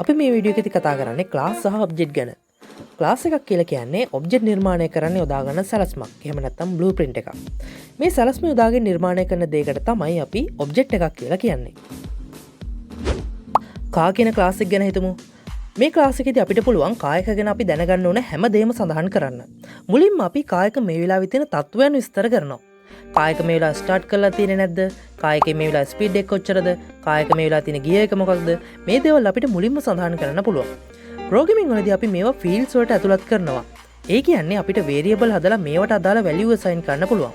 අපි මේ වීඩියෝ එකේදී කතා කරන්නේ ක්ලාස් සහ ඔබ්ජෙක්ට් ගැන. ක්ලාස් එකක් කියලා කියන්නේ ඔබ්ජෙක්ට් නිර්මාණය කරන්න යොදා ගන්න සැලැස්මක්. එහෙම නැත්නම් බ්ලූප්‍රින්ට් එකක්. මේ සැලැස්ම යොදාගෙන නිර්මාණය කරන දෙයකට තමයි අපි ඔබ්ජෙක්ට් එකක් කියලා කියන්නේ. කා කියන ක්ලාස් එක ගැන හිතමු. මේ ක්ලාස් එකේදී අපිට පුළුවන් කායක ගැන අපි දැනගන්න ඕන හැම දෙයක්ම සඳහන් කරන්න. මුලින්ම අපි කායක මේ වෙලාවේ තියෙන තත්ත්වයන් විස්තර කරනවා. කායක මේ වෙලාව ස්ටාර්ට් කරලා තියෙන්නේ නැද්ද? කායකේ මේ වෙලාව ස්පීඩ් එක කොච්චරද? කායක මේ වෙලාව තියෙන ගියර් එක මොකක්ද? මේ දේවල් අපිට මුලින්ම සඳහන් කරන්න පුළුවන්. ප්‍රෝග්‍රෑමින් වලදී අපි මේවා ෆීල්ඩ්ස් වලට ඇතුළත් කරනවා. ඒ කියන්නේ අපිට වේරියබල් හදලා මේවට අදාළ වැලියු අසයින් කරන්න පුළුවන්.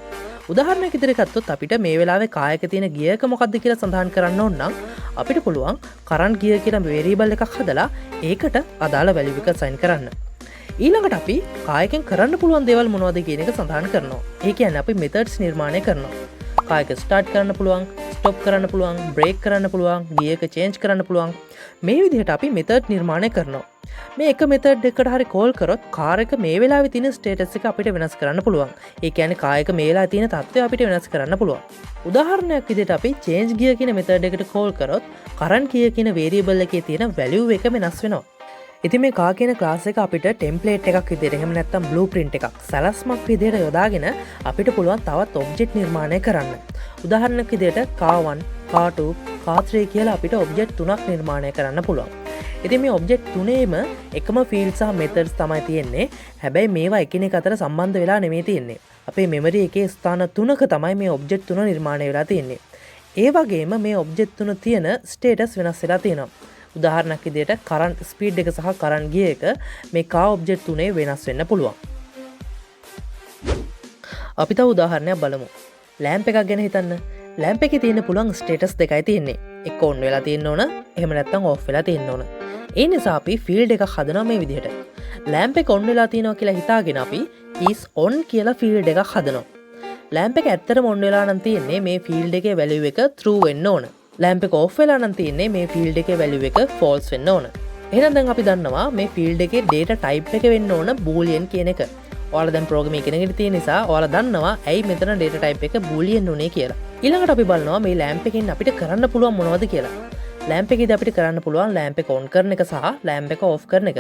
උදාහරණයක් විදිහට ගත්තොත් අපිට මේ වෙලාවේ කායක තියෙන ගියර් එක මොකක්ද කියලා සඳහන් කරන්න ඕන නම් අපිට පුළුවන් කරන්ට් ගියර් කියලා වේරියබල් එකක් හදලා ඒකට අදාළ වැලියු එක අසයින් කරන්න. ඊළඟට අපි කායකෙන් කරන්න පුළුවන් දේවල් මොනවද කියන එක සඳහන් කරනවා. ඒ කියන්නේ අපි මෙතඩ්ස් නිර්මාණය කරනවා. කායක ස්ටාර්ට් කරන්න පුළුවන්, ස්ටොප් කරන්න පුළුවන්, බ්‍රේක් කරන්න පුළුවන්, ගියර් එක චේන්ජ් කරන්න පුළුවන්. මේ විදිහට අපි මෙතඩ් නිර්මාණය කරනවා. මේ එක මෙතඩ් එකකට හරි කෝල් කරොත් කාර් එක මේ වෙලාවේ තියෙන ස්ටේටස් එක අපිට වෙනස් කරන්න පුළුවන්. ඒ කියන්නේ කායක මේ වෙලාවේ තියෙන තත්ත්වය අපිට වෙනස් කරන්න පුළුවන්. උදාහරණයක් විදිහට අපි චේන්ජ් ගියර් කියන මෙතඩ් එකට කෝල් කරොත් කරන්ට් ගියර් කියන වේරියබල් එකේ තියෙන වැලියු එක වෙනස් වෙනවා. ඉතින් මේ කා කියන ක්ලාස් එක අපිට ටෙම්ප්ලේට් එකක් විදිහට එහෙම නැත්නම් බ්ලූප්‍රින්ට් එකක් සැලැස්මක් විදිහට යොදාගෙන අපිට පුළුවන් තවත් ඔබ්ජෙක්ට් නිර්මාණය කරන්න. උදාහරණයක් විදිහට කා1, කා2, කා3 කියලා අපිට ඔබ්ජෙක්ට් තුනක් නිර්මාණය කරන්න පුළුවන්. ඉතින් මේ ඔබ්ජෙක්ට් තුනේම එකම ෆීල්ඩ් සහ මෙතඩ්ස් තමයි තියෙන්නේ. හැබැයි මේවා එකිනෙක අතර සම්බන්ධ වෙලා නෙමෙයි තියෙන්නේ. අපේ මෙමරි එකේ ස්ථාන තුනක තමයි මේ ඔබ්ජෙක්ට් තුන නිර්මාණය වෙලා තියෙන්නේ. ඒ වගේම මේ ඔබ්ජෙක්ට් තුන තියෙන ස්ටේටස් වෙනස් වෙලා තියෙනවා. උදාහරණයක් විදිහට කරන්ට් ස්පීඩ් එක සහ කරන්ට් ගියර් එක මේ කා ඔබ්ජෙක්ට් තුනේ වෙනස් වෙන්න පුළුවන්. අපි තව උදාහරණයක් බලමු. ලැම්ප් එකක් ගැන හිතන්න. ලැම්ප් එකේ තියෙන පුළුවන් ස්ටේටස් දෙකයි තියෙන්නේ. එක ඔන් වෙලා තියෙන්න ඕන, එහෙම නැත්නම් ඔෆ් වෙලා තියෙන්න ඕන. ඒ නිසා අපි ෆීල්ඩ් එකක් හදනවා මේ විදිහට. ලැම්ප් එක ඔන් වෙලා තියෙනවා කියලා හිතාගෙන අපි is on කියලා ෆීල්ඩ් එකක් හදනවා. ලැම්ප් එක ඇත්තටම ඔන් වෙලා නම් තියෙන්නේ මේ ෆීල්ඩ් එකේ වැලියු එක true වෙන්න ඕන. ලැම්ප් එක ඔෆ් වෙලා නම් තියෙන්නේ මේ ෆීල්ඩ් එකේ වැලියු එක false වෙන්න ඕන. එහෙනම් දැන් අපි දන්නවා මේ ෆීල්ඩ් එකේ data type එක වෙන්න ඕන boolean කියන එක. ඔයාලා දැන් ප්‍රෝග්‍රෑම් ඉගෙනගෙන තියෙන නිසා ඔයාලා දන්නවා ඇයි මෙතන data type එක boolean උනේ කියලා. ඊළඟට අපි බලනවා මේ ලැම්ප් එකෙන් අපිට කරන්න පුළුවන් මොනවද කියලා. ලැම්ප් එකේදී අපිට කරන්න පුළුවන් ලැම්ප් එක on කරන එක සහ ලැම්ප් එක off කරන එක.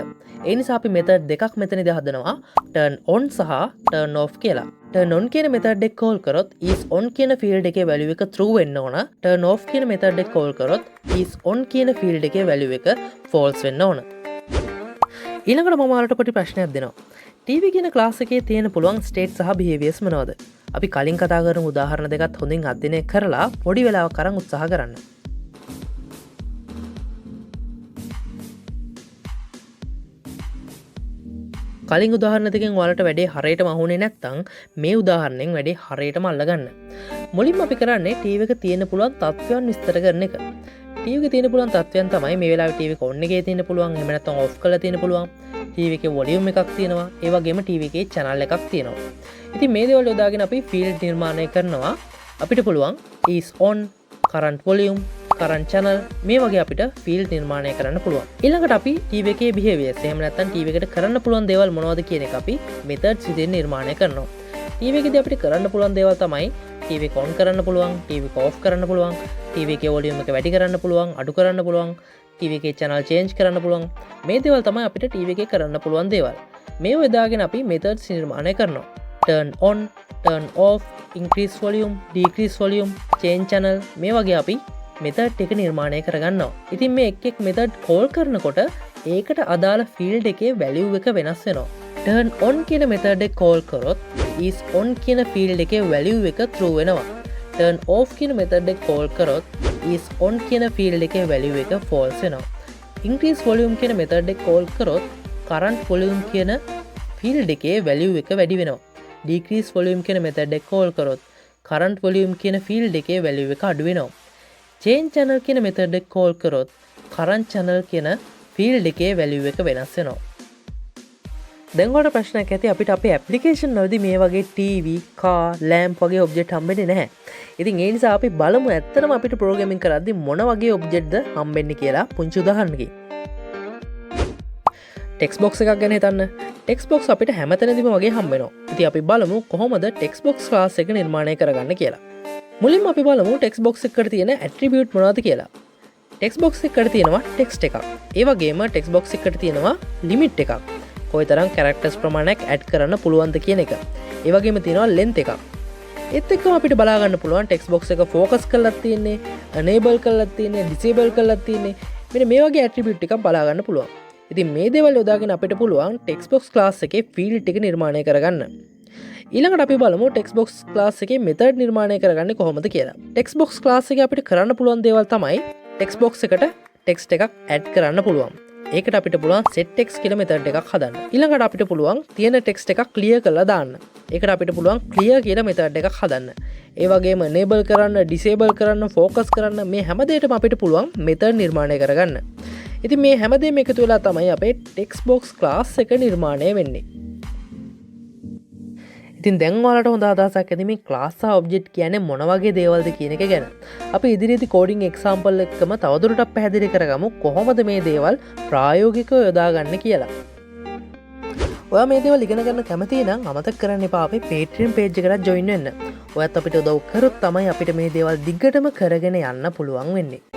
ඒ නිසා අපි මෙතඩ් දෙකක් මෙතනදී හදනවා turn on සහ turn off කියලා. turn on කියන මෙතඩ් එක කෝල් කරොත් is on කියන ෆීල්ඩ් එකේ වැලියු එක true වෙන්න ඕන. turn off කියන මෙතඩ් එක කෝල් කරොත් is on කියන ෆීල්ඩ් එකේ වැලියු එක false වෙන්න ඕන. ඊළඟට මම ඔයාලට පොඩි ප්‍රශ්නයක් දෙනවා. TV කියන ක්ලාස් එකේ තියෙන පුළුවන් ස්ටේට් සහ බිහේවියර්ස් මොනවද? අපි කලින් කතා කරමු උදාහරණ දෙකත් හොඳින් අධ්‍යයනය කරලා පොඩි වෙලාවක් අරන් උත්සාහ කරන්න. කලින් උදාහරණ දෙකෙන් ඔයාලට වැඩේ හරියටම අහුනේ නැත්නම් මේ උදාහරණයෙන් වැඩේ හරියටම අල්ලගන්න. මුලින්ම අපි කරන්නේ ටීවී එක තියෙන පුළුවන් තත්ත්වයන් විස්තර කරන එක. ටීවී එකේ තියෙන පුළුවන් තත්ත්වයන් තමයි මේ වෙලාවේ ටීවී එක ඔන් එකේ තියෙන පුළුවන්, එහෙම නැත්නම් ඔෆ් කරලා තියෙන පුළුවන්. ටීවී එකේ වොලියුම් එකක් තියෙනවා. ඒ වගේම ටීවී එකේ channel එකක් තියෙනවා. ඉතින් මේ දේවල් යොදාගෙන අපි ෆීල්ඩ් නිර්මාණය කරනවා. අපිට පුළුවන් is on, current volume, current channel මේ වගේ අපිට ෆීල්ඩ් නිර්මාණය කරන්න පුළුවන්. ඊළඟට අපි ටීවී එකේ behaviors එහෙම නැත්නම් ටීවී එකට කරන්න පුළුවන් දේවල් මොනවද කියන එක අපි methods විදිහට නිර්මාණය කරනවා. ටීවී එකේදී අපිට කරන්න පුළුවන් දේවල් තමයි ටීවී එක on කරන්න පුළුවන්, ටීවී එක off කරන්න පුළුවන්, ටීවී එකේ වොලියුම් එක වැඩි කරන්න පුළුවන්, අඩු කරන්න පුළුවන්, ටීවී එකේ channel change කරන්න පුළුවන්. මේ දේවල් තමයි අපිට ටීවී එකේ කරන්න පුළුවන් දේවල්. මේව යොදාගෙන අපි methods නිර්මාණය කරනවා. turn on, turn off, increase volume, decrease volume, change channel මේ වගේ අපි මෙතඩ් එක නිර්මාණය කරගන්නවා. ඉතින් මේ එක් එක් මෙතඩ් කෝල් කරනකොට ඒකට අදාළ ෆීල්ඩ් එකේ වැලියු එක වෙනස් වෙනවා. turn on කියන මෙතඩ් එක කෝල් කරොත් is on කියන ෆීල්ඩ් එකේ වැලියු එක true වෙනවා. turn off කියන මෙතඩ් එක කෝල් කරොත් is on කියන ෆීල්ඩ් එකේ වැලියු එක false වෙනවා. increase volume කියන මෙතඩ් එක කෝල් කරොත් current volume කියන ෆීල්ඩ් එකේ වැලියු එක වැඩි වෙනවා. decrease volume කියන මෙතඩ් එක කෝල් කරොත් current volume කියන ෆීල්ඩ් එකේ වැලියු එක අඩු වෙනවා. change channel කියන මෙතඩ් එක කෝල් කරොත් current channel කියන ෆීල්ඩ් එකේ වැලියු එක වෙනස් වෙනවා. දැන් ඔයාලට ප්‍රශ්නයක් ඇති අපිට අපේ ඇප්ලිකේෂන් වලදී මේ වගේ TV, car, lamp වගේ ඔබ්ජෙක්ට් හම්බෙන්නේ නැහැ. ඉතින් ඒ නිසා අපි බලමු ඇත්තටම අපිට ප්‍රෝග්‍රෑමින් කරද්දී මොන වගේ ඔබ්ජෙක්ට්ද හම්බෙන්නේ කියලා පුංචි උදාහරණකින්. ටෙක්ස්ට් බොක්ස් එකක් ගැන හිතන්න. ටෙක්ස්ට් බොක්ස් අපිට හැමතැනදීම වගේ හම්බෙනවා. ඉතින් අපි බලමු කොහොමද ටෙක්ස්ට් බොක්ස් ක්ලාස් එක නිර්මාණය කරගන්න කියලා. මුලින්ම අපි බලමු ටෙක්ස්ට් බොක්ස් එකට තියෙන ඇට්‍රිබියුට් මොනවද කියලා. ටෙක්ස් බොක්ස් එකට තියෙනවා ටෙක්ස්ට් එකක්. ඒ වගේම ටෙක්ස් බොක්ස් එකට තියෙනවා ලිමිට් එකක්. කොයිතරම් කැරක්ටර්ස් ප්‍රමාණයක් ඇඩ් කරන්න පුළුවන්ද කියන එක. ඒ වගේම තියෙනවා ලෙන්ත් එකක්. ඒත් එක්කම අපිට බලා ගන්න පුළුවන් ටෙක්ස් බොක්ස් එක ફોකස් කරලා තියෙන්නේ, enable කරලා තියෙන්නේ, disable කරලා තියෙන්නේ. මෙන්න මේ වගේ ඇට්‍රිබියුට් එකක් බලා ගන්න පුළුවන්. ඉතින් මේ දේවල් යොදාගෙන අපිට පුළුවන් ටෙක්ස් බොක්ස් ක්ලාස් එකේ ෆීල්ඩ් ටික නිර්මාණය කරගන්න. ඊළඟට අපි බලමු ටෙක්ස් බොක්ස් ක්ලාස් එකේ මෙතඩ් නිර්මාණය කරගන්නේ කොහොමද කියලා. ටෙක්ස් බොක්ස් ක්ලාස් එකේ අපිට කරන්න පුළුවන් දේවල් තමයි ටෙක්ස් බොක්ස් එකට ටෙක්ස්ට් එකක් ඇඩ් කරන්න පුළුවන්. ඒකට අපිට පුළුවන් set text කියලා මෙතඩ් එකක් හදන්න. ඊළඟට අපිට පුළුවන් තියෙන ටෙක්ස්ට් එකක් ක්ලියර් කරලා දාන්න. ඒකට අපිට පුළුවන් clear කියලා මෙතඩ් එකක් හදන්න. ඒ වගේම enable කරන්න, disable කරන්න, focus කරන්න මේ හැම දෙයකටම අපිට පුළුවන් මෙතඩ් නිර්මාණය කරගන්න. ඉතින් මේ හැමදේම එකතු වෙලා තමයි අපේ ටෙක්ස්ට් බොක්ස් ක්ලාස් එක නිර්මාණය වෙන්නේ. ඉතින් දැන් ඔයාලට හොඳ අදහසක් ඇති මේ ක්ලාස් සහ ඔබ්ජෙක්ට් කියන්නේ මොන වගේ දේවල්ද කියන එක ගැන. අපි ඉදිරියේදී කෝඩින් එක්සැම්පල් එකකම තවදුරටත් පැහැදිලි කරගමු කොහොමද මේ දේවල් ප්‍රායෝගිකව යොදාගන්නේ කියලා. ඔයා මේ දේවල් ඉගෙන ගන්න කැමති නම් අමතක කරන්න එපා අපේ Patreon page එකට join වෙන්න. ඔයත් අපිට උදව් කරොත් තමයි අපිට මේ දේවල් දිගටම කරගෙන යන්න පුළුවන් වෙන්නේ.